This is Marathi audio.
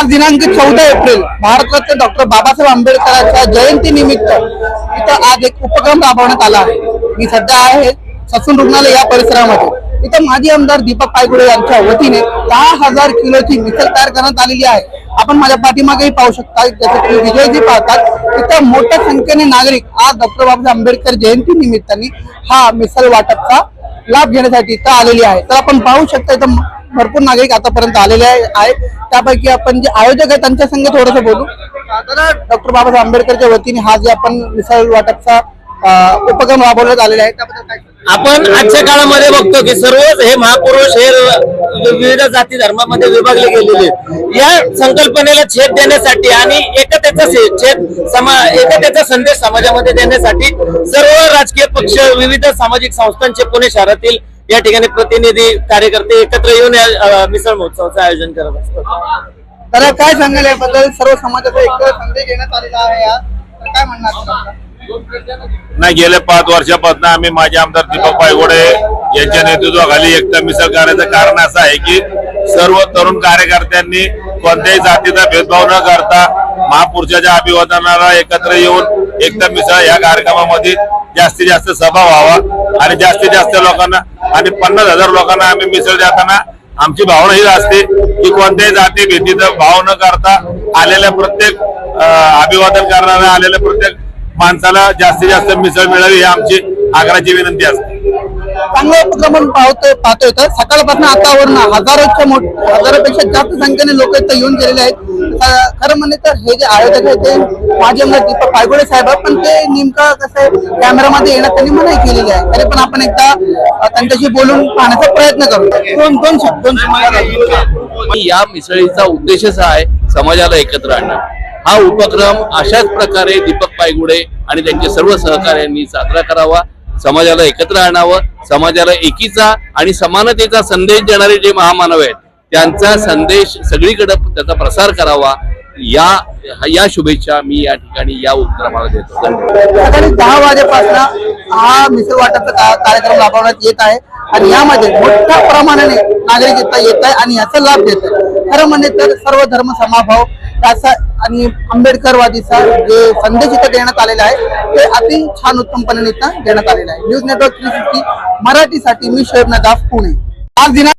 आज दिनांक 14 एप्रिल भारतरत्न डॉक्टर बाबासाहेब आंबेडकरांच्या जयंतीनिमित्त इथं आज एक उपक्रम राबवण्यात आला आहे। मी सध्या आहे ससून रुग्णालय या परिसरामध्ये। इथं माजी आमदार दीपक पायगुडे यांच्या वतीने 10,000 किलोची मिसल तयार करण्यात आलेली आहे। आपण माझ्या पाठीमागेही पाहू शकता, जसे तुम्ही विजयजी पाहतात इथं मोठ्या संख्येने नागरिक आज डॉक्टर बाबासाहेब आंबेडकर जयंती निमित्ताने हा मिसल वाटपचा लाभ घेण्यासाठी इथं आलेली आहे। तर आपण पाहू शकता इथं भरपूर नागरिक आतापर्यंत आलेले आहे। त्यापैकी आपण जे आयोजक आहेत त्यांच्या संग थोडंसं बोलू। डॉक्टर बाबासाहेब आंबेडकरच्या वतीने हा जे आपण मिसल वाटपचा उपक्रम राबवण्यात आलेला आहे त्याबद्दल काय? आपण आजच्या काळामध्ये बघतो की सर्वच हे महापुरुष हे विविध जाती धर्मामध्ये विभागले गेलेले या संकल्पनेला छेद देण्यासाठी आणि एकतेचा संदेश समाजामध्ये देण्यासाठी सर्व राजकीय पक्ष विविध सामाजिक संस्थांचे पुणे शहरातील या ठिकाणी प्रतिनिधी कार्यकर्ते एकत्र येऊन या मिसळ महोत्सवाचं आयोजन करत असतात। तर काय सांगाल याबद्दल? सर्व समाजाचा एक संदेश देण्यात आलेला आहे या, तर काय म्हणणार? नाही, गेल्या 5 वर्षापासून आम्ही माझे आमदार दीपक पायगुडे यांच्या नेतृत्वाखाली एकता मिसल करण्याचं कारण असं आहे की सर्व तरुण कार्यकर्त्यांनी कोणत्याही जातीचा भेदभाव न करता महापुरुषाच्या अभिवादनाला एकत्र येऊन एकता मिसल या कार्यक्रमामध्ये जास्तीत जास्त सभा व्हावा आणि जास्तीत जास्त लोकांना आणि 50,000 लोकांना आम्ही मिसल देताना आमची भावना ही असते की कोणत्याही जाती भेदीचा भाव न करता आलेल्या प्रत्येक अभिवादन करणाऱ्या आलेल्या प्रत्येक माणसाला जास्तीत जास्त मिसळ मिळावी ही आमची आग्रहाची विनंती असते। चांगला उपक्रम पाहतोय तर सकाळपासून आतावरून हजारोपेक्षा जास्त संख्येने लोक इथं येऊन गेलेले आहेत। खरं म्हणजे तर हे जे आयोजक आहे ते माझे आमदार दीपक पायगुडे साहेब, पण ते नेमकं कसं कॅमेरामध्ये येण्यात त्यांनी मनाई केलेली आहे। तरी पण आपण एकदा त्यांच्याशी बोलून पाहण्याचा प्रयत्न करू। या मिसळीचा उद्देशच आहे समाजाला एकत्र आणणं। हा उपक्रम अशाच प्रकारे दीपक पायगुडे आणि त्यांचे सर्व सहकार्यांनी साजरा करावा, समाजाला एकत्र आणावं, समाजाला एकीचा आणि समानतेचा संदेश देणारे जे महामानव आहेत त्यांचा संदेश सगळीकडे त्याचा प्रसार करावा या शुभेच्छा मी या ठिकाणी या उपक्रमाला देतो। सकाळी 10 वाजेपासून हा मिसळ वाटपचा कार्यक्रम राबवण्यात येत आहे आणि यामध्ये मोठ्या प्रमाणाने नागरिक इथं येत आहे आणि याचा लाभ घेत आहे। खरं म्हणजे तर सर्व धर्म समभाव त्याचा आणि आंबेडकरवादीचा जे संदेश इथं देण्यात आलेला आहे ते अति छान उत्तमपणे इथं देण्यात आलेला आहे। न्यूज नेटवर्क 360 मराठीसाठी मी शोएब नदाफ, पुणे। आज दिनांक